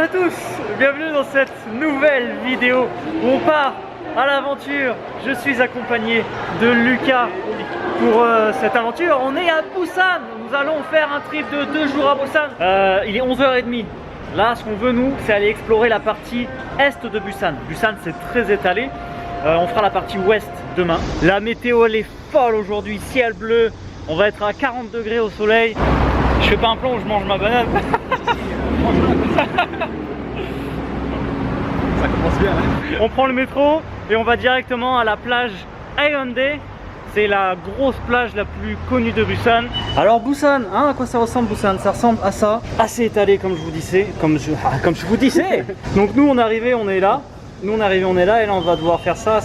à tous, bienvenue dans cette nouvelle vidéo où on part à l'aventure. Je suis accompagné de Lucas pour cette aventure. On est à Busan, nous allons faire un trip de 2 jours à Busan. Il est 11h30. Là, ce qu'on veut nous, c'est aller explorer la partie est de Busan. Busan, c'est très étalé. On fera la partie ouest demain. La météo, elle est folle aujourd'hui, ciel bleu. On va être à 40 degrés au soleil. Je fais pas un plan où je mange ma banane. Ça commence bien. Hein. On prend le métro et on va directement à la plage Haeundae. C'est la grosse plage la plus connue de Busan. Alors Busan, hein, à quoi ça ressemble Busan? Ça ressemble à ça, assez étalé comme je vous disais, comme je vous disais. Donc nous on est arrivé, on est là. Nous on est arrivé, on est là et là on va devoir faire ça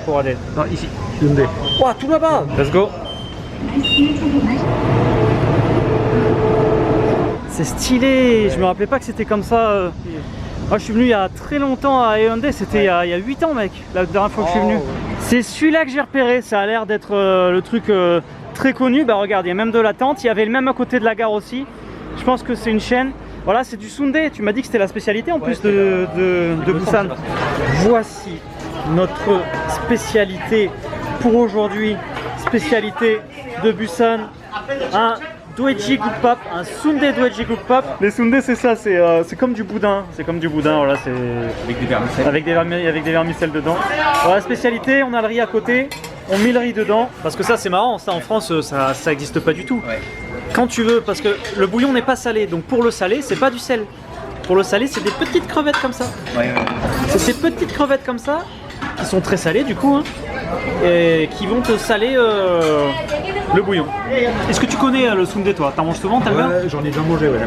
pour aller. Non, ici, Hyundai. Ouah, tout là-bas. Let's go. C'est stylé, je me rappelais pas que c'était comme ça. Moi je suis venu il y a très longtemps à Haeundae, c'était il y a 8 ans mec, la dernière fois que je suis venu. C'est celui-là que j'ai repéré, ça a l'air d'être le truc très connu. Bah regarde, il y a même de la tente, il y avait le même à côté de la gare aussi. Je pense que c'est une chaîne. Voilà, c'est du sundae, tu m'as dit que c'était la spécialité en plus de Busan. Voici notre spécialité pour aujourd'hui, spécialité de Busan. Un Doeji Gukbap, un sundae Doeji Gukbap. Les sundae c'est ça, c'est comme du boudin, voilà, c'est Avec des vermicelles. Avec des vermicelles dedans. Voilà, la spécialité, on a le riz à côté, on met le riz dedans. Parce que ça c'est marrant, ça en France ça existe pas du tout. Ouais. Quand tu veux, parce que le bouillon n'est pas salé, donc pour le salé c'est pas du sel. Pour le salé c'est des petites crevettes comme ça. Ouais. C'est ces petites crevettes comme ça, qui sont très salées du coup, hein, et qui vont te saler le bouillon. Est-ce que tu connais le sundae toi? T'en manges souvent? T'aimes bien? J'en ai déjà mangé, ouais,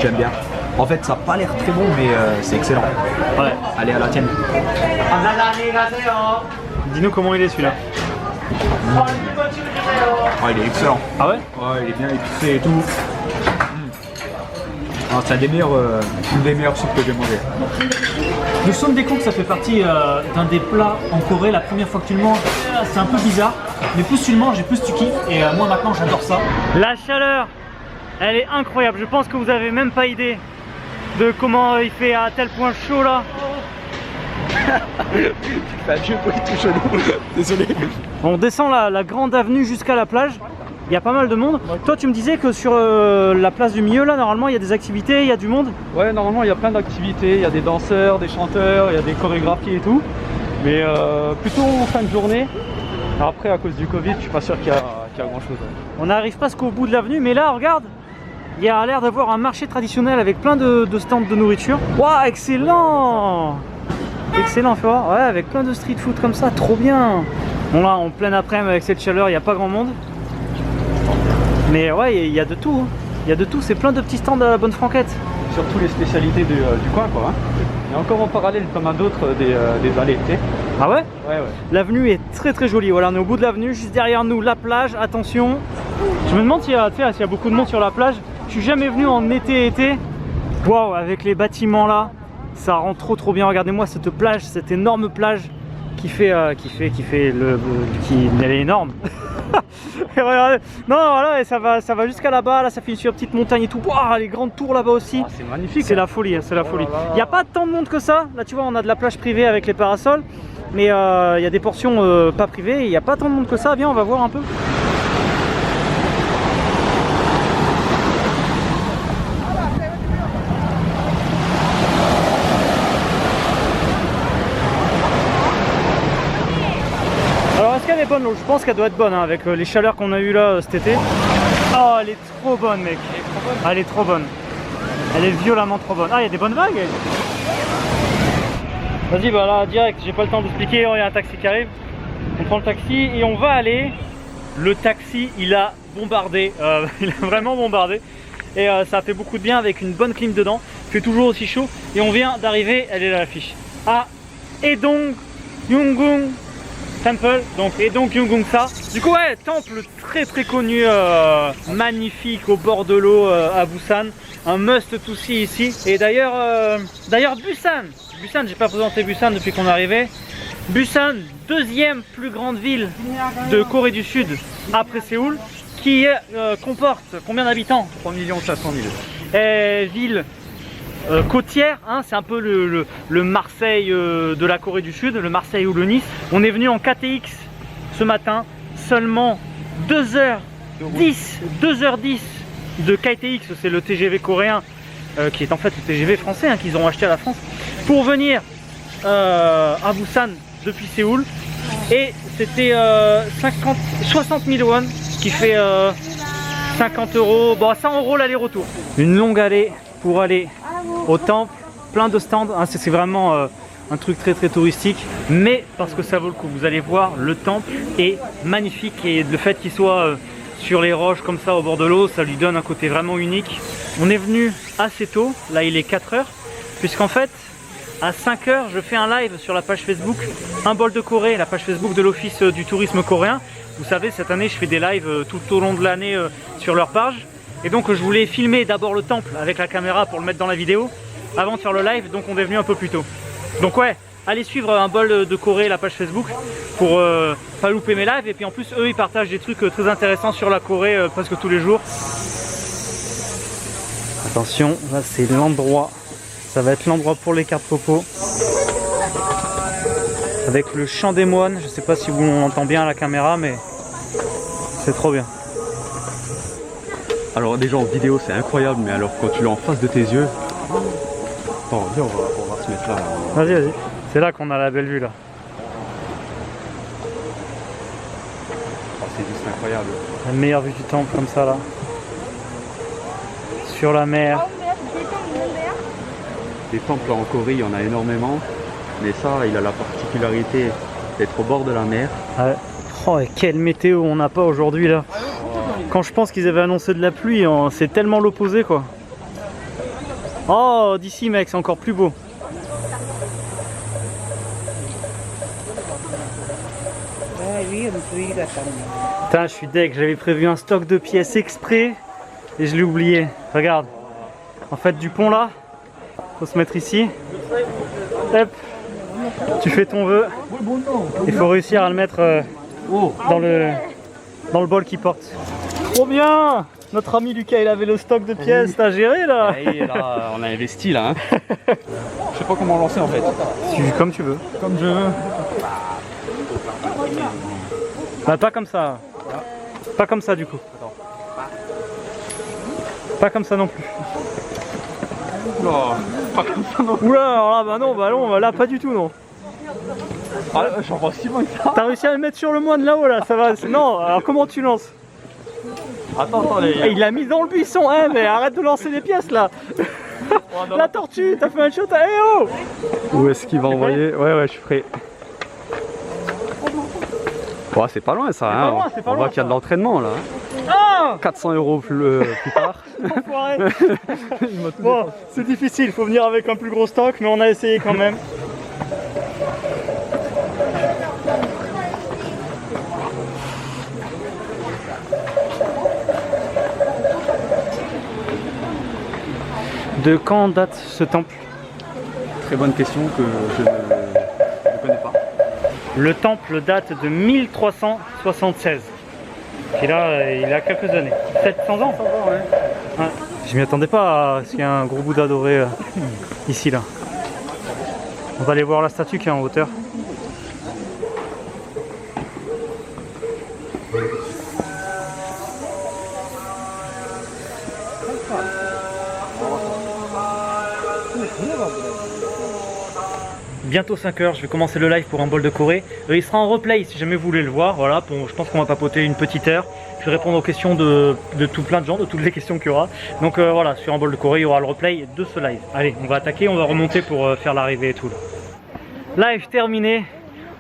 j'aime bien. En fait ça n'a pas l'air très bon mais c'est excellent. Ouais. Allez à la tienne. Dis-nous comment il est celui-là. Ouais, il est excellent. Ah ouais? Ouais, il est bien épicé et tout. C'est une des meilleures soupes que j'ai mangé. Le sundae cook, ça fait partie d'un des plats en Corée. La première fois que tu le manges, c'est un peu bizarre. Mais plus tu le manges et plus tu kiffes. Et moi maintenant j'adore ça. La chaleur, elle est incroyable. Je pense que vous avez même pas idée de comment il fait à tel point chaud là. Tu fais un vieux bruit tout chelou. Désolé. On descend la grande avenue jusqu'à la plage. Il y a pas mal de monde. Toi tu me disais que sur la place du milieu là, normalement il y a des activités, il y a du monde. Ouais, normalement il y a plein d'activités, il y a des danseurs, des chanteurs, il y a des chorégraphies et tout. Mais plutôt en fin de journée. Après à cause du Covid, je suis pas sûr qu'il y a grand chose. On n'arrive presque qu'au bout de l'avenue, mais là regarde, il y a l'air d'avoir un marché traditionnel avec plein de stands de nourriture. Waouh, excellent! Excellent, fais voir. Ouais, avec plein de street food comme ça, trop bien. Bon là, en pleine après-midi avec cette chaleur, il n'y a pas grand monde. Mais ouais, il y a de tout. Il y a de tout, c'est plein de petits stands à la bonne franquette. Surtout les spécialités du coin quoi. Hein. Et encore en parallèle, comme à d'autres, des allées. Tu sais. Ah ouais? Ouais. L'avenue est très jolie. Voilà, on est au bout de l'avenue, juste derrière nous la plage. Attention. Je me demande s'il y a beaucoup de monde sur la plage. Je suis jamais venu en été. Waouh, avec les bâtiments là, ça rend trop bien. Regardez-moi cette plage, cette énorme plage elle est énorme. Et regardez, non voilà, et ça va jusqu'à là-bas, là ça fait une petite montagne et tout. Waouh, les grandes tours là-bas aussi. Ah, c'est magnifique. C'est la folie, c'est la folie. Il n'y a pas tant de monde que ça. Là tu vois, on a de la plage privée avec les parasols, mais il y a des portions pas privées. Il n'y a pas tant de monde que ça. Viens, on va voir un peu. Elle est bonne l'eau, je pense qu'elle doit être bonne hein, avec les chaleurs qu'on a eu là cet été. Oh, elle est trop bonne mec. Elle est trop bonne. Elle est violemment trop bonne. Ah, il y a des bonnes vagues. Vas-y, bah là direct, j'ai pas le temps d'expliquer. Il y a un taxi qui arrive. On prend le taxi et on va aller. Le taxi, il a bombardé. Il a vraiment bombardé. Et ça a fait beaucoup de bien avec une bonne clim dedans. Il fait toujours aussi chaud. Et on vient d'arriver, elle est là l'affiche. À Edong Yungung Temple, donc Edong Yunggongsa. Du coup ouais, temple très connu, magnifique au bord de l'eau à Busan. Un must to see ici. Et d'ailleurs Busan, j'ai pas présenté Busan depuis qu'on est arrivé. Busan, deuxième plus grande ville de Corée du Sud après Séoul, qui comporte combien d'habitants? 3 500 000. Ville côtière, hein, c'est un peu le Marseille de la Corée du Sud, le Marseille ou le Nice. On est venu en KTX ce matin, seulement 2h10 de KTX, c'est le TGV coréen qui est en fait le TGV français hein, qu'ils ont acheté à la France pour venir à Busan depuis Séoul, et c'était 60 000 won, ce qui fait 50 €, bon 100 € l'aller-retour. Une longue allée pour aller au temple, plein de stands, hein, c'est vraiment un truc très touristique, mais parce que ça vaut le coup. Vous allez voir, le temple est magnifique, et le fait qu'il soit sur les roches comme ça au bord de l'eau, ça lui donne un côté vraiment unique. On est venu assez tôt, là il est 4 h, puisqu'en fait à 5 h je fais un live sur la page Facebook Un bol de Corée, la page Facebook de l'Office du tourisme coréen. Vous savez, cette année je fais des lives tout au long de l'année sur leur page, et donc je voulais filmer d'abord le temple avec la caméra pour le mettre dans la vidéo avant de faire le live, donc on est venu un peu plus tôt. Donc ouais, allez suivre Un bol de Corée, la page Facebook, pour pas louper mes lives, et puis en plus eux ils partagent des trucs très intéressants sur la Corée presque tous les jours. Attention, là c'est l'endroit, ça va être l'endroit pour les cartes popo, avec le chant des moines. Je sais pas si vous l'entendez bien à la caméra, mais c'est trop bien. Alors déjà en vidéo c'est incroyable, mais alors quand tu l'as en face de tes yeux... Attends, viens, on va se mettre là. Vas-y. C'est là qu'on a la belle vue là. Oh, c'est juste incroyable. La meilleure vue du temple comme ça là. Sur la mer. Les temples en Corée, il y en a énormément. Mais ça, il a la particularité d'être au bord de la mer. Ouais. Oh, et quelle météo on n'a pas aujourd'hui là. Quand je pense qu'ils avaient annoncé de la pluie, c'est tellement l'opposé quoi. Oh, d'ici mec, c'est encore plus beau. Putain, je suis deg, j'avais prévu un stock de pièces exprès et je l'ai oublié. Regarde, en fait du pont là, faut se mettre ici. Hop, tu fais ton vœu. Il faut réussir à le mettre dans le bol qui porte. Trop bien! Notre ami Lucas, il avait le stock de pièces, t'as géré là? Et là, on a investi là. Hein. Je sais pas comment lancer en fait. Comme tu veux. Comme je veux. Bah pas comme ça. Pas comme ça du coup. Pas comme ça non plus. Oula, pas comme ça non plus. Oula, alors là, bah non, là pas du tout non. Ah, j'en vois si loin que ça. T'as réussi à le mettre sur le moine là-haut là, ça va. Non, alors comment tu lances? Attends, les... Il l'a mis dans le buisson, hein, mais arrête de lancer des pièces là. La tortue, t'as fait un shot, eh oh! Où est-ce qu'il va envoyer? Ouais, je suis prêt. Oh, c'est pas loin ça, hein. On voit qu'il y a de l'entraînement là. Ah 400 € plus tard. Bon, c'est difficile, faut venir avec un plus gros stock, mais on a essayé quand même. De quand date ce temple? Très bonne question que je ne connais pas. Le temple date de 1376. Et là, il a quelques années. 700 ans. Ouais. Je m'y attendais pas à ce qu'il y a un gros Bouddha doré ici là. On va aller voir la statue qui est en hauteur. Bientôt 5 h, je vais commencer le live pour Un bol de Corée. Il sera en replay si jamais vous voulez le voir. Voilà, je pense qu'on va papoter une petite heure. Je vais répondre aux questions de tout plein de gens, de toutes les questions qu'il y aura. Donc voilà, sur Un bol de Corée, il y aura le replay de ce live. Allez, on va attaquer, on va remonter pour faire l'arrivée et tout. Live terminé.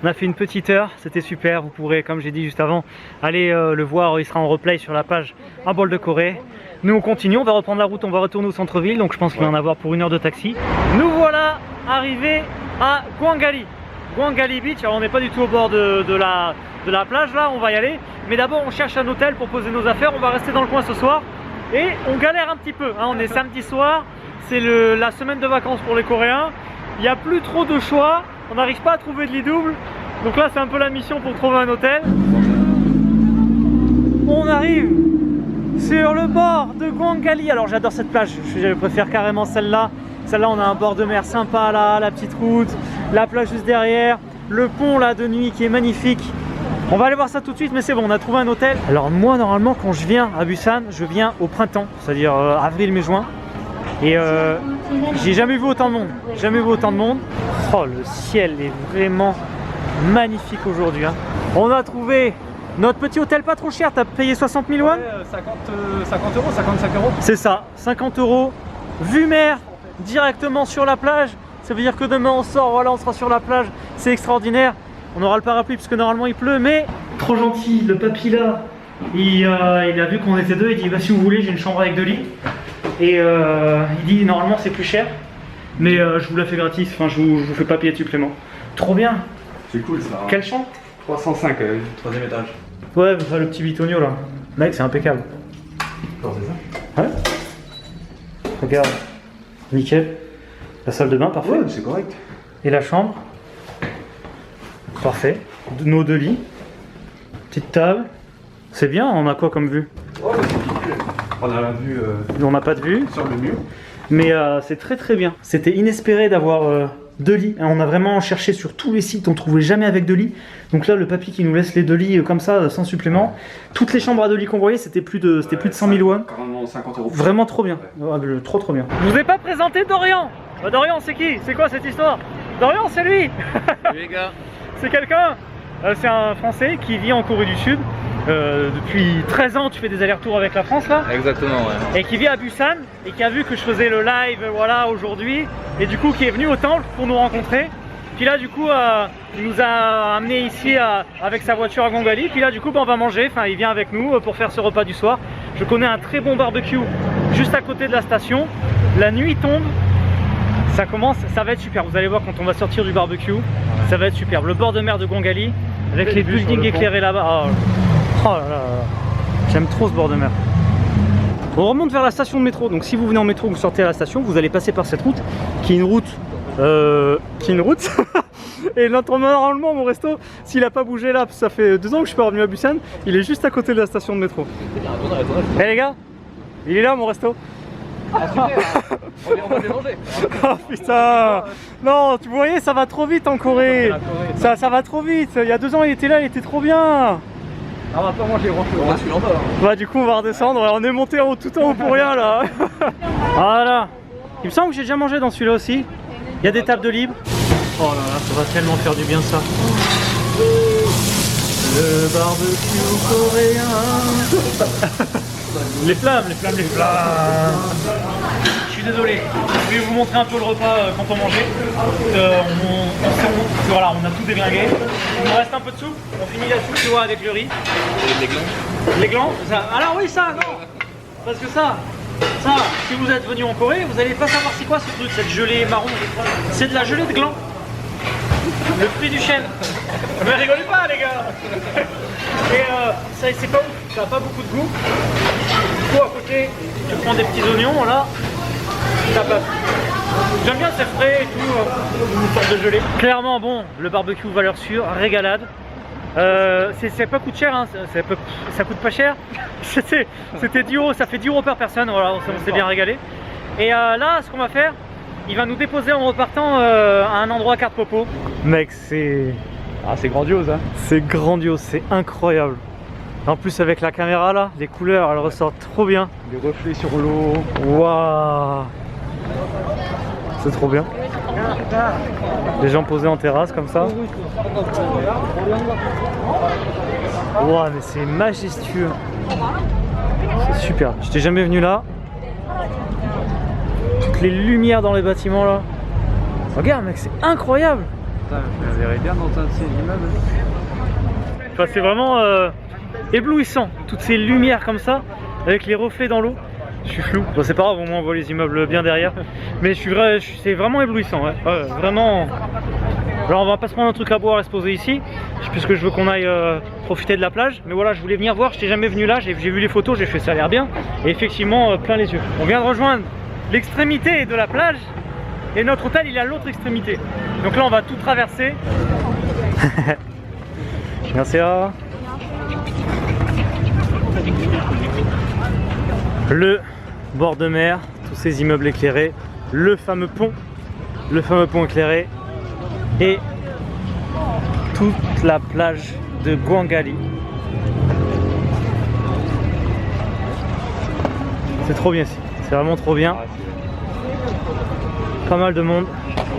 On a fait une petite heure, c'était super. Vous pourrez, comme j'ai dit juste avant, aller le voir. Il sera en replay sur la page Un bol de Corée. Nous on continue, on va reprendre la route, on va retourner au centre-ville. Donc je pense qu'il va en avoir pour 1 heure de taxi. Nous voilà arrivés à Gwangali. Gwangali Beach. Alors on n'est pas du tout au bord de la plage là, on va y aller. Mais d'abord on cherche un hôtel pour poser nos affaires. On va rester dans le coin ce soir. Et on galère un petit peu, hein. On est samedi soir, c'est la semaine de vacances pour les Coréens. Il n'y a plus trop de choix, on n'arrive pas à trouver de lit double. Donc là c'est un peu la mission pour trouver un hôtel. On arrive sur le bord de Gwangali. Alors j'adore cette plage, je préfère carrément celle-là. Celle-là, on a un bord de mer sympa là, la petite route, la plage juste derrière, le pont là de nuit qui est magnifique. On va aller voir ça tout de suite, mais c'est bon, on a trouvé un hôtel. Alors moi, normalement, quand je viens à Busan, je viens au printemps, c'est-à-dire avril, mai, juin. Et j'ai jamais vu autant de monde, jamais vu autant de monde. Oh, le ciel est vraiment magnifique aujourd'hui, hein. On a trouvé notre petit hôtel pas trop cher, t'as payé 60 000 won? 50 euros, 55 euros. C'est ça, 50 euros, vue mer, directement sur la plage. Ça veut dire que demain on sort, voilà, on sera sur la plage, c'est extraordinaire. On aura le parapluie parce que normalement il pleut, mais... Trop gentil, le papy là, il a vu qu'on était deux, il dit bah, si vous voulez j'ai une chambre avec 2 lits. Et il dit normalement c'est plus cher, mais je vous la fais gratis, enfin je vous fais pas payer de supplément. Trop bien. C'est cool ça. Quelle chambre? 305, 3e étage. Ouais, le petit bitonio là. Mec, c'est impeccable. Non, c'est ça. Ouais. Regarde. Nickel. La salle de bain, parfait. Ouais, c'est correct. Et la chambre. Parfait. Nos 2 lits. Petite table. C'est bien, on a quoi comme vue? Oh, on a la vue On n'a pas de vue. sur le mur. Mais c'est très très bien. C'était inespéré d'avoir 2 lits. On a vraiment cherché sur tous les sites, on ne trouvait jamais avec 2 lits. Donc là, le papy qui nous laisse les 2 lits comme ça, sans supplément. Toutes les chambres à 2 lits qu'on voyait, c'était plus de 100 000 won. Carrément 50 euros. Vraiment trop bien. Trop bien. Je vous ai pas présenté Dorian. Dorian, c'est qui? C'est quoi cette histoire? Dorian, c'est lui. Les gars. C'est quelqu'un. C'est un Français qui vit en Corée du Sud. Depuis 13 ans, tu fais des allers-retours avec la France là. Exactement, ouais. Et qui vit à Busan et qui a vu que je faisais le live voilà aujourd'hui et du coup qui est venu au temple pour nous rencontrer. Puis là du coup il nous a amené ici avec sa voiture à Gongali. Puis là du coup on va manger, enfin il vient avec nous pour faire ce repas du soir. Je connais un très bon barbecue juste à côté de la station. La nuit tombe, ça commence, ça va être super. Vous allez voir quand on va sortir du barbecue, ça va être superbe. Le bord de mer de Gongali avec les buildings éclairés là-bas. Oh là là, j'aime trop ce bord de mer. On remonte vers la station de métro, donc si vous venez en métro, vous sortez à la station, vous allez passer par cette route, qui est une route, et normalement mon resto, s'il n'a pas bougé là, parce que ça fait 2 ans que je suis pas revenu à Busan, il est juste à côté de la station de métro. Eh les gars, il est là mon resto. Ah super. On va démanger. Oh putain. Non, tu voyais, ça va trop vite en Corée. Ça va trop vite, il y a 2 ans il était là, il était trop bien. On va pas manger grand chose. On reste en bas. Bah du coup on va redescendre, on est monté en haut, tout en haut pour rien là. Voilà. Il me semble que j'ai déjà mangé dans celui-là aussi. Il y a des tables de libre. Oh là là, ça va tellement faire du bien ça. Le barbecue coréen. Les flammes. Je suis désolé, je vais vous montrer un peu le repas quand on mangeait. Voilà, on a tout déglingué. Il nous reste un peu de soupe, on finit la soupe tu vois avec le riz. Les glands. Les glands ça. Alors oui ça, non. Parce que ça, si vous êtes venu en Corée, vous n'allez pas savoir c'est quoi ce truc, cette gelée marron. C'est de la gelée de glands. Le fruit du chêne. Mais rigolez pas les gars. Et ça c'est pas ouf, ça n'a pas beaucoup de goût. Du coup à côté, tu prends des petits oignons là, ça passe. J'aime bien c'est frais et tout, une sorte de gelée. Clairement bon, le barbecue valeur sûre, régalade. C'est pas coûte cher, hein. Ça coûte pas cher. C'était 10 euros, ça fait 10 euros par personne, voilà, on s'est bien régalé. Et là ce qu'on va faire, il va nous déposer en repartant à un endroit carte popo. Mec c'est... Ah c'est grandiose hein. C'est grandiose, c'est incroyable. En plus avec la caméra là, les couleurs elles ressortent trop bien. Les reflets sur l'eau. Waouh. C'est trop bien. Les gens posés en terrasse comme ça. Waouh mais c'est majestueux. C'est super. J'étais jamais venu là. Toutes les lumières dans les bâtiments là. Regarde mec, c'est incroyable. Putain, je me verrais bien dans un de ces immeubles. Enfin, c'est vraiment éblouissant. Toutes ces lumières comme ça, avec les reflets dans l'eau. Je suis flou. Bon, c'est pas grave, au moins on voit les immeubles bien derrière. Mais c'est vraiment éblouissant. Ouais. Vraiment. Alors on va pas se prendre un truc à boire et se poser ici, puisque je veux qu'on aille profiter de la plage. Mais voilà, je voulais venir voir, j'étais jamais venu là, j'ai vu les photos, j'ai fait ça a l'air bien. Et effectivement, plein les yeux. On vient de rejoindre l'extrémité de la plage. Et notre hôtel il est à l'autre extrémité. Donc là on va tout traverser. Merci. Le bord de mer, tous ces immeubles éclairés. le fameux pont éclairé et toute la plage de Guangali. C'est trop bien ici, c'est vraiment trop bien. Pas mal de monde.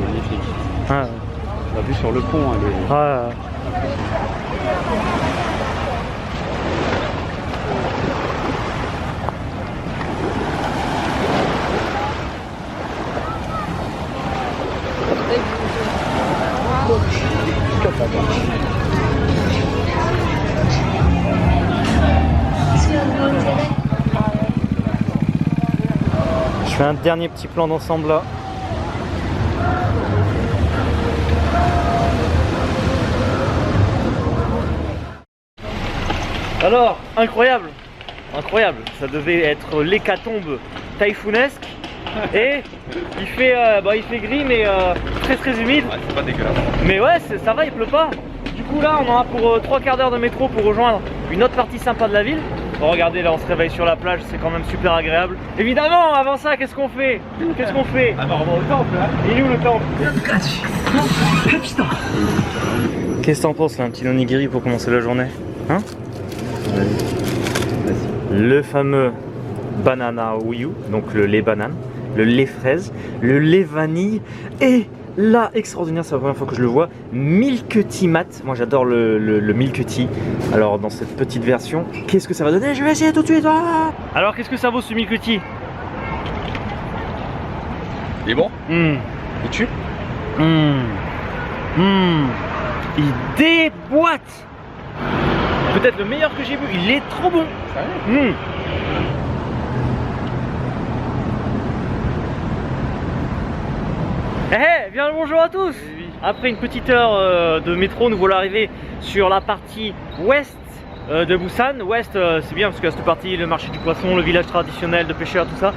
Magnifique. Ah, La vue sur le pont, elle est... ah. Je fais un dernier petit plan d'ensemble là. Alors, incroyable, incroyable, ça devait être l'hécatombe taïfounesque et il fait gris mais très humide. Ouais, c'est pas dégueulasse. Mais ouais, ça va, il pleut pas. Du coup là, on en a pour 3 quarts d'heure de métro pour rejoindre une autre partie sympa de la ville. Bon, regardez, là on se réveille sur la plage, c'est quand même super agréable. Évidemment, avant ça, qu'est-ce qu'on fait? Qu'est-ce qu'on fait? Ah bah on va au temple là. Il est où le temple? Qu'est-ce que t'en penses là, un petit onigiri pour commencer la journée? Hein? Le fameux banana Uyu, donc le lait banane, le lait fraise, le lait vanille et là, extraordinaire, c'est la première fois que je le vois, Milk Tea mat. Moi j'adore le Milk Tea. Alors dans cette petite version, qu'est-ce que ça va donner? Je vais essayer tout de suite. Ah, alors qu'est-ce que ça vaut ce Milk Tea? Il est bon? Il tue? Il déboîte. Peut-être le meilleur que j'ai vu, il est trop bon. Bien le bonjour à tous. Oui. Après une petite heure de métro, nous voilà arrivés sur la partie ouest de Busan. Ouest, c'est bien parce que cette partie, le marché du poisson, le village traditionnel de pêcheurs, tout ça.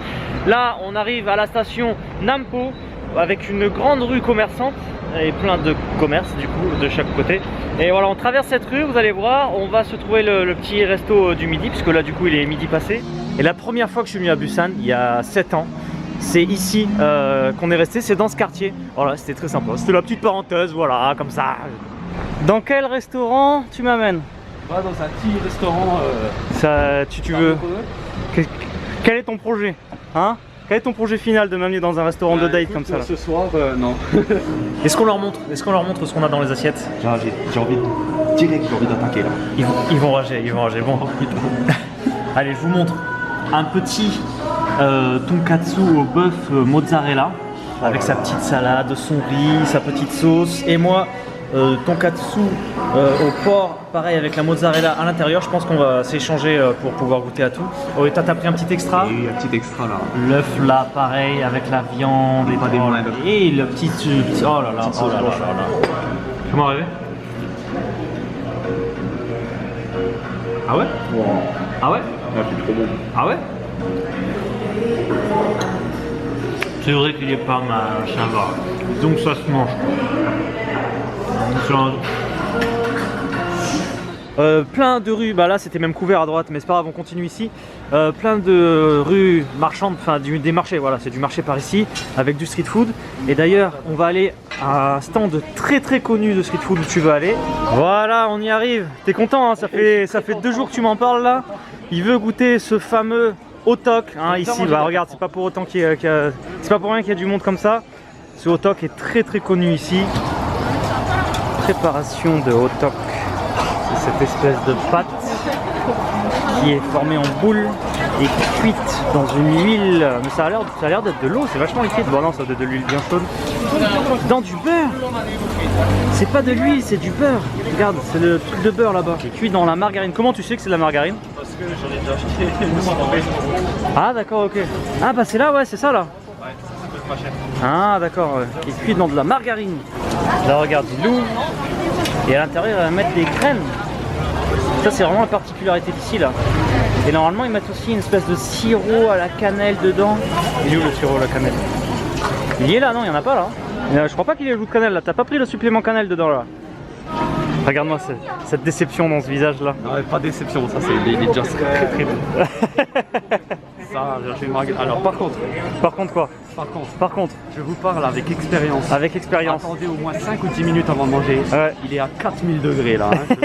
Là, on arrive à la station Nampo avec une grande rue commerçante et plein de commerces du coup de chaque côté. Et voilà, on traverse cette rue, vous allez voir, on va se trouver le petit resto du midi puisque là du coup il est midi passé. Et la première fois que je suis venu à Busan, il y a 7 ans, c'est ici qu'on est resté, c'est dans ce quartier. Voilà, c'était très sympa. C'était la petite parenthèse, voilà, comme ça. Dans quel restaurant tu m'amènes? On va dans un petit restaurant. Ça, tu veux. Quel est ton projet? Hein? Quel est ton projet final de m'amener dans un restaurant de date comme ça là? Ce soir, non. Est-ce qu'on leur montre? Est-ce qu'on leur montre ce qu'on a dans les assiettes? J'ai envie de direct, j'ai envie d'attaquer là. Ils vont rager, Bon. Allez, je vous montre un petit tonkatsu au bœuf mozzarella avec sa petite salade, son riz, sa petite sauce. Et moi, tonkatsu au porc, pareil avec la mozzarella à l'intérieur. Je pense qu'on va s'échanger pour pouvoir goûter à tout. Oh, et toi, t'as pris un petit extra? Et un petit extra là. L'œuf là, pareil avec la viande et, pas des moindres. Et le petit. Oh là là, oh là là. Comment rêver? Ah ouais? Wow. Ah ouais? Ah, c'est trop bon. Ah ouais? C'est vrai qu'il est pas mal, ça va. Donc ça se mange. Plein de rues, bah là c'était même couvert à droite, mais c'est pas grave, on continue ici. Plein de rues marchandes, enfin des marchés, voilà, c'est du marché par ici, avec du street food. Et d'ailleurs, on va aller à un stand très connu de street food où tu veux aller. Voilà, on y arrive. T'es content, hein, ça fait 2 jours que tu m'en parles là. Il veut goûter ce fameux Otok, hein, ici, bah regarde, c'est pas pour autant c'est pas pour rien qu'il y a du monde comme ça. Ce Otok est très connu ici. Préparation de Otok, c'est cette espèce de pâte qui est formée en boule et cuite dans une huile, mais ça a l'air d'être de l'eau, c'est vachement liquide. Bon non, ça doit être de l'huile bien chaude. Dans du beurre. C'est pas de l'huile, c'est du beurre. Regarde, c'est le truc de beurre là-bas qui est cuit dans la margarine. Comment tu sais que c'est de la margarine? Parce que j'en ai déjà acheté. Ah d'accord, ok. Ah bah c'est là, ouais, c'est ça là. Ouais, ça coûte pas cher. Ah d'accord, ouais. Qui est cuit dans de la margarine. Là regarde, il l'ouvre et à l'intérieur ils va mettre des graines. Ça c'est vraiment la particularité d'ici là. Et normalement ils mettent aussi une espèce de sirop à la cannelle dedans. Il est où le sirop à la cannelle? Il y est là, non, il n'y en a pas là. Je crois pas qu'il y ait le goût de cannelle là, t'as pas pris le supplément cannelle dedans là. Regarde-moi cette déception dans ce visage là. Non, pas déception, ça c'est des déjà très bon. Ça, j'ai marqué. Alors par contre quoi? Par contre, je vous parle avec expérience. Avec expérience. Attendez au moins 5 ou 10 minutes avant de manger. Ouais. Il est à 4000 degrés là. Hein.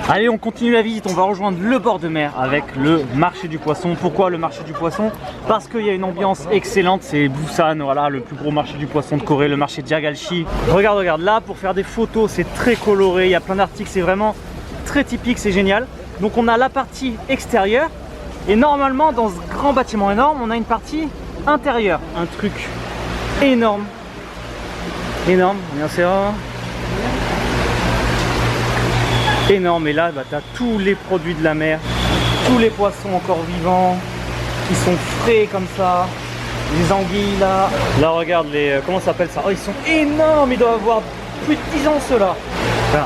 Allez, on continue la visite, on va rejoindre le bord de mer avec le marché du poisson. Pourquoi le marché du poisson? Parce qu'il y a une ambiance excellente, c'est Busan, voilà, le plus gros marché du poisson de Corée, le marché Jagalchi. Regarde, regarde, là pour faire des photos, c'est très coloré, il y a plein d'articles, c'est vraiment très typique, c'est génial. Donc on a la partie extérieure et normalement dans ce grand bâtiment énorme, on a une partie intérieure. Un truc énorme, énorme, bien c'est vrai. Énorme, et là bah, tu as tous les produits de la mer, tous les poissons encore vivants qui sont frais comme ça, les anguilles là. Là regarde les, comment ça s'appelle ça? Oh, ils sont énormes, ils doivent avoir plus de 10 ans ceux-là. Enfin,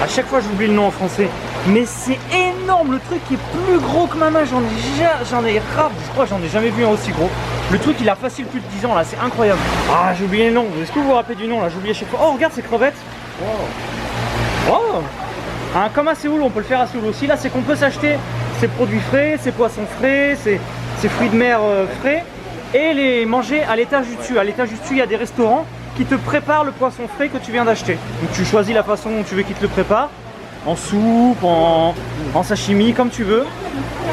à chaque fois j'oublie le nom en français, mais c'est énorme, le truc qui est plus gros que ma main, j'en ai rare, je crois que j'en ai jamais vu un aussi gros. Le truc il a facile plus de 10 ans là, c'est incroyable. Ah j'ai oublié le nom, est-ce que vous vous rappelez du nom là? J'ai oublié chaque fois. Oh regarde ces crevettes. Wow. Oh. Hein, comme à Séoul, on peut le faire à Séoul aussi. Là, c'est qu'on peut s'acheter ces produits frais, ces poissons frais, ces fruits de mer frais et les manger à l'étage du dessus. À l'étage du dessus, il y a des restaurants qui te préparent le poisson frais que tu viens d'acheter. Donc, tu choisis la façon dont tu veux qu'ils te le préparent, en soupe, en sashimi, comme tu veux.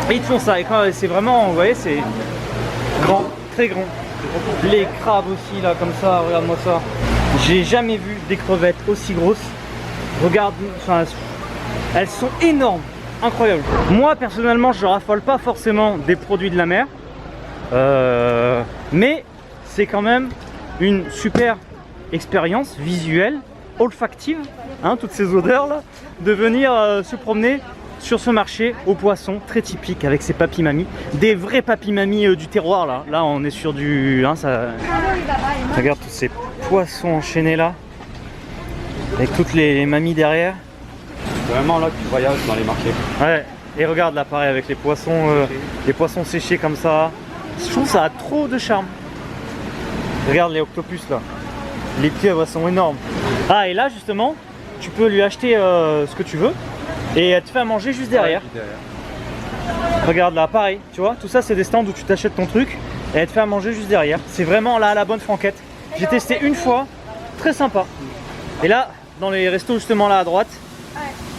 Et ils te font ça. Et c'est vraiment, vous voyez, c'est grand, très grand. Les crabes aussi, là, comme ça. Regarde-moi ça. J'ai jamais vu des crevettes aussi grosses. Regarde, enfin, elles sont énormes, incroyables. Moi personnellement je raffole pas forcément des produits de la mer, mais c'est quand même une super expérience visuelle, olfactive, hein, toutes ces odeurs là, de venir se promener sur ce marché aux poissons très typique avec ses papis-mamies, des vrais papis-mamies du terroir là. Là on est sur du, hein, ça... Regarde tous ces poissons enchaînés là, avec toutes les mamies derrière. Vraiment là que tu voyages dans les marchés. Ouais, et regarde là pareil avec les poissons séchés comme ça. Je trouve que ça a trop de charme. Regarde les octopus là. Les pieuvres sont énormes. Ah et là justement, tu peux lui acheter ce que tu veux et elle te fait à manger juste derrière. Ouais, derrière. Regarde là, pareil, tu vois, tout ça c'est des stands où tu t'achètes ton truc et elle te fait à manger juste derrière. C'est vraiment là la bonne franquette. J'ai testé une fois, très sympa. Et là, dans les restos justement là à droite,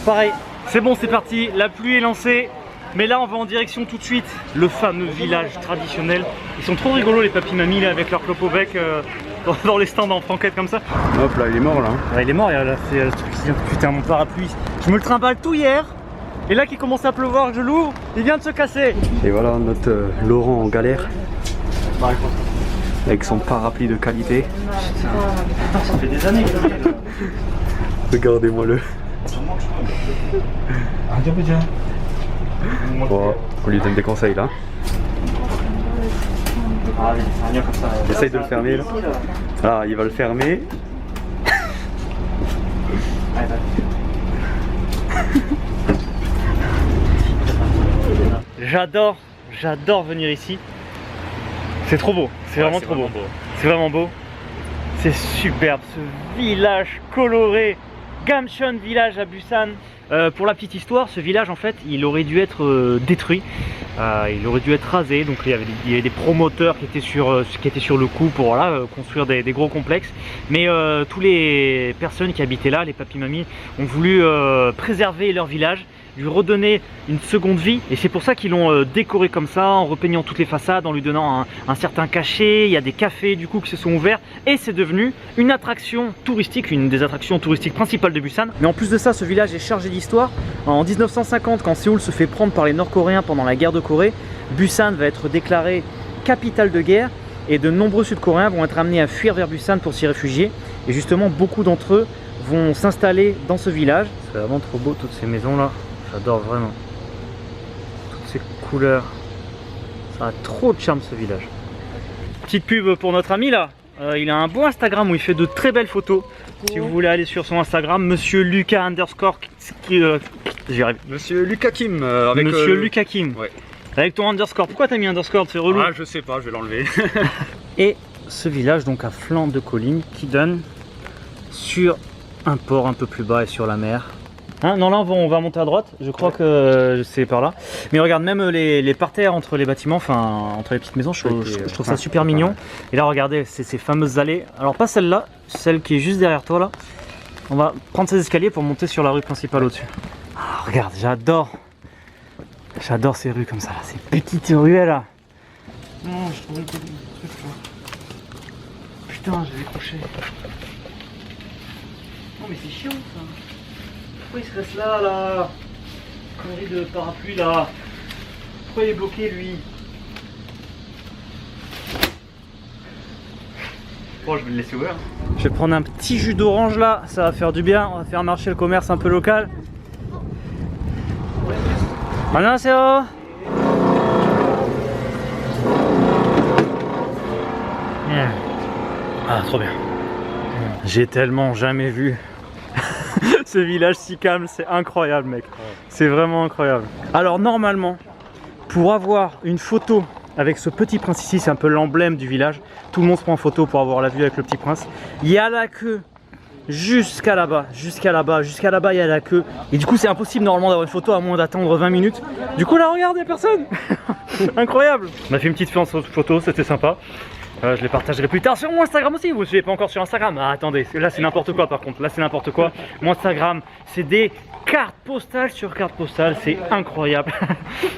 pareil. C'est bon, c'est parti, la pluie est lancée. Mais là on va en direction tout de suite le fameux village traditionnel. Ils sont trop rigolos les papis-mamies là avec leur clope au bec dans les stands en franquette comme ça. Hop là, il est mort là. Ouais, il est mort, il a fait le truc ici. Putain, mon parapluie. Je me le trimballe tout hier. Et là qu'il commence à pleuvoir, je l'ouvre, il vient de se casser. Et voilà notre Laurent en galère. Avec son parapluie de qualité. Putain, ça fait des années que je l'ai là. Regardez-moi le. Bon, on lui donne des conseils là. Ah oui, un lien comme ça. Essaye de le fermer là. Ah, il va le fermer. J'adore venir ici. C'est trop beau, c'est vraiment trop beau. C'est vraiment beau. C'est superbe, ce village coloré. Gamcheon village à Busan. Pour la petite histoire, ce village en fait il aurait dû être détruit, il aurait dû être rasé, donc il y avait des promoteurs qui étaient sur le coup pour voilà, construire des gros complexes, mais tous les personnes qui habitaient là, les papis-mamies, ont voulu préserver leur village, lui redonner une seconde vie, et c'est pour ça qu'ils l'ont décoré comme ça, en repeignant toutes les façades, en lui donnant un certain cachet. Il y a des cafés du coup qui se sont ouverts, et c'est devenu une attraction touristique, une des attractions touristiques principales de Busan. Mais en plus de ça, ce village est chargé d'histoire. En 1950, quand Séoul se fait prendre par les Nord-Coréens pendant la guerre de Corée, Busan va être déclarée capitale de guerre, et de nombreux Sud-Coréens vont être amenés à fuir vers Busan pour s'y réfugier, et justement beaucoup d'entre eux vont s'installer dans ce village. C'est vraiment trop beau toutes ces maisons là. J'adore vraiment toutes ces couleurs, ça a trop de charme ce village. Petite pub pour notre ami là, il a un beau Instagram où il fait de très belles photos. Si vous voulez aller sur son Instagram, Monsieur Lucas underscore, j'y arrive. Monsieur Lucas Kim. Avec Monsieur Lucas Kim. Ouais. Avec ton underscore. Pourquoi t'as mis underscore? C'est relou. Ah je sais pas, je vais l'enlever. Et ce village donc à flanc de colline qui donne sur un port un peu plus bas et sur la mer. Hein, non, là on va monter à droite, je crois que c'est par là. Mais regarde, même les parterres entre les bâtiments, enfin entre les petites maisons, je trouve ça super mignon. Et là regardez, ces fameuses allées, alors pas celle-là, celle qui est juste derrière toi là. On va prendre ces escaliers pour monter sur la rue principale au-dessus. Ah, regarde, j'adore ces rues comme ça, là, ces petites ruelles là. Non, je trouvais que truc là. Putain, j'ai décroché. Non mais c'est chiant ça. Pourquoi il se reste là connerie de parapluie là. Pourquoi il est bloqué lui? Oh, je vais le laisser ouvert. Je vais prendre un petit jus d'orange là, ça va faire du bien, on va faire marcher le commerce un peu local. 안녕하세요. Ah, trop bien. J'ai tellement jamais vu ce village si calme, c'est incroyable mec. C'est vraiment incroyable. Alors normalement, pour avoir une photo avec ce petit prince ici, c'est un peu l'emblème du village. Tout le monde se prend en photo pour avoir la vue avec le petit prince. Il y a la queue jusqu'à là-bas, jusqu'à là-bas, jusqu'à là-bas, il y a la queue. Et du coup, c'est impossible normalement d'avoir une photo à moins d'attendre 20 minutes. Du coup, là, regarde, il n'y a personne. Incroyable. On a fait une petite photo, c'était sympa. Je les partagerai plus tard sur mon Instagram aussi. Vous ne suivez pas encore sur Instagram? Ah, attendez, là c'est n'importe quoi par contre. Là c'est n'importe quoi. Mon Instagram, c'est des cartes postales sur cartes postales. C'est incroyable.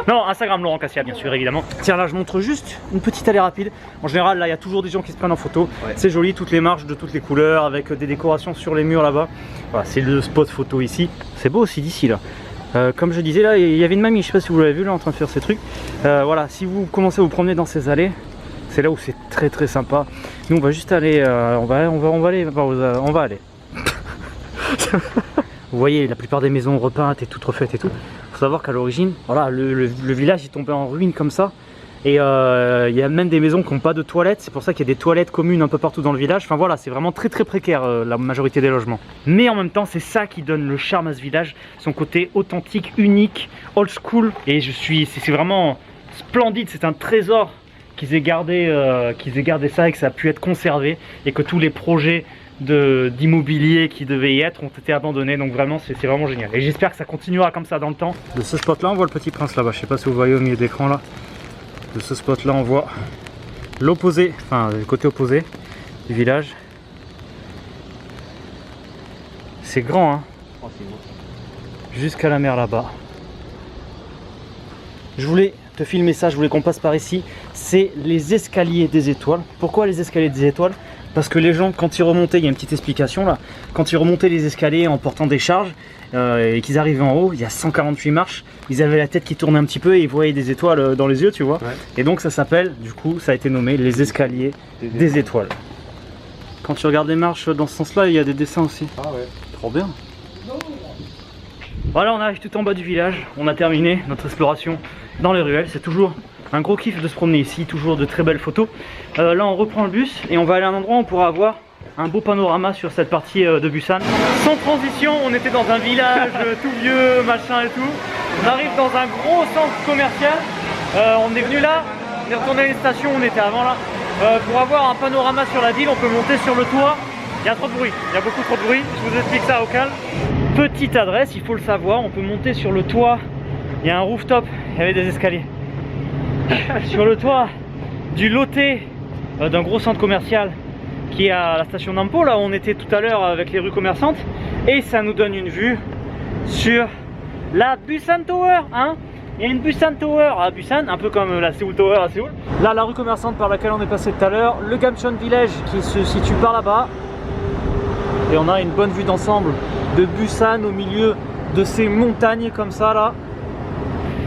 Non, Instagram Laurent Cassia, bien sûr, évidemment. Tiens, là je montre juste une petite allée rapide. En général, là il y a toujours des gens qui se prennent en photo. Ouais. C'est joli, toutes les marches de toutes les couleurs avec des décorations sur les murs là-bas. Voilà, c'est le spot photo ici. C'est beau aussi d'ici là. Comme je disais, là il y avait une mamie, je sais pas si vous l'avez vu là en train de faire ces trucs. Voilà, si vous commencez à vous promener dans ces allées, c'est là où c'est très très sympa. Nous on va juste aller, on va aller. Vous voyez, la plupart des maisons repeintes et toutes refaites et tout. Faut savoir qu'à l'origine, voilà, le village est tombé en ruine comme ça. Et il y a même des maisons qui n'ont pas de toilettes. C'est pour ça qu'il y a des toilettes communes un peu partout dans le village. Enfin voilà, c'est vraiment très très précaire la majorité des logements. Mais en même temps, c'est ça qui donne le charme à ce village. Son côté authentique, unique, old school. Et c'est vraiment splendide, c'est un trésor qu'ils aient gardé ça et que ça a pu être conservé et que tous les projets d'immobilier qui devaient y être ont été abandonnés. Donc vraiment c'est vraiment génial et j'espère que ça continuera comme ça dans le temps. De ce spot là on voit le petit prince là-bas, je sais pas si vous voyez au milieu d'écran là. De ce spot là on voit l'opposé, enfin le côté opposé du village. C'est grand hein, jusqu'à la mer là-bas. Je voulais te filmer ça, je voulais qu'on passe par ici. C'est les escaliers des étoiles. Pourquoi les escaliers des étoiles? Parce que les gens, quand ils remontaient, il y a une petite explication là, quand ils remontaient les escaliers en portant des charges et qu'ils arrivaient en haut, il y a 148 marches, ils avaient la tête qui tournait un petit peu et ils voyaient des étoiles dans les yeux, tu vois. Ouais. Et donc ça s'appelle, du coup, ça a été nommé les escaliers des étoiles. Quand tu regardes les marches dans ce sens-là, il y a des dessins aussi. Ah ouais. Trop bien. Voilà, on arrive tout en bas du village, on a terminé notre exploration dans les ruelles. C'est toujours un gros kiff de se promener ici, toujours de très belles photos. Là on reprend le bus et on va aller à un endroit où on pourra avoir un beau panorama sur cette partie de Busan. Sans transition, on était dans un village tout vieux, machin et tout. On arrive dans un gros centre commercial. On est venu là, on est retourné à une station, on était avant là. Pour avoir un panorama sur la ville, on peut monter sur le toit. Il y a trop de bruit, il y a beaucoup trop de bruit. Je vous explique ça au calme. Petite adresse, il faut le savoir, on peut monter sur le toit. Il y a un rooftop, il y avait des escaliers. Sur le toit du loté d'un gros centre commercial qui est à la station Nampo, là où on était tout à l'heure avec les rues commerçantes. Et ça nous donne une vue sur la Busan Tower, hein. Il y a une Busan Tower à Busan, un peu comme la Seoul Tower à Séoul. Là, la rue commerçante par laquelle on est passé tout à l'heure, le Gamcheon Village qui se situe par là-bas. Et on a une bonne vue d'ensemble de Busan au milieu de ces montagnes comme ça là.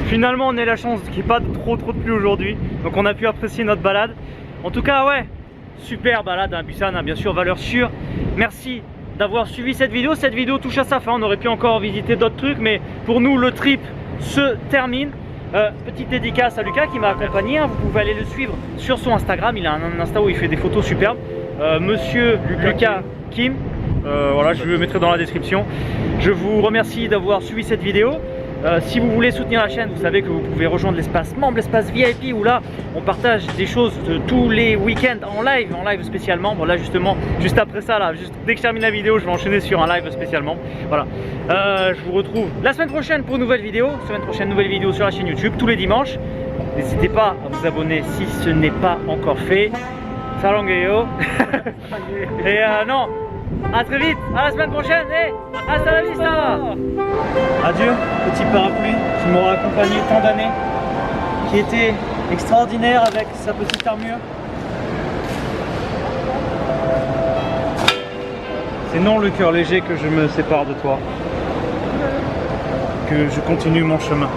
Finalement on a la chance qu'il n'y ait pas trop de pluie aujourd'hui, donc on a pu apprécier notre balade. En tout cas ouais, super balade à Busan, hein, bien sûr, valeur sûre. Merci d'avoir suivi cette vidéo. Cette vidéo touche à sa fin, on aurait pu encore visiter d'autres trucs, mais pour nous le trip se termine. Petite dédicace à Lucas qui m'a accompagné, hein. Vous pouvez aller le suivre sur son Instagram, il a un Insta où il fait des photos superbes. Monsieur Lucas Kim. Voilà, je le mettrai dans la description. Je vous remercie d'avoir suivi cette vidéo. Si vous voulez soutenir la chaîne, vous savez que vous pouvez rejoindre l'espace membre, l'espace VIP, où là on partage des choses tous les week-ends en live spécialement. Bon là justement, juste après ça, là, juste dès que je termine la vidéo, je vais enchaîner sur un live spécialement. Voilà. Je vous retrouve la semaine prochaine pour une nouvelle vidéo. Semaine prochaine, nouvelle vidéo sur la chaîne YouTube tous les dimanches. N'hésitez pas à vous abonner si ce n'est pas encore fait. Salongueyo. Et non, à très vite, à la semaine prochaine et hasta la vista. Adieu, petit parapluie qui m'aura accompagné tant d'années, qui était extraordinaire avec sa petite armure. C'est non le cœur léger que je me sépare de toi, que je continue mon chemin.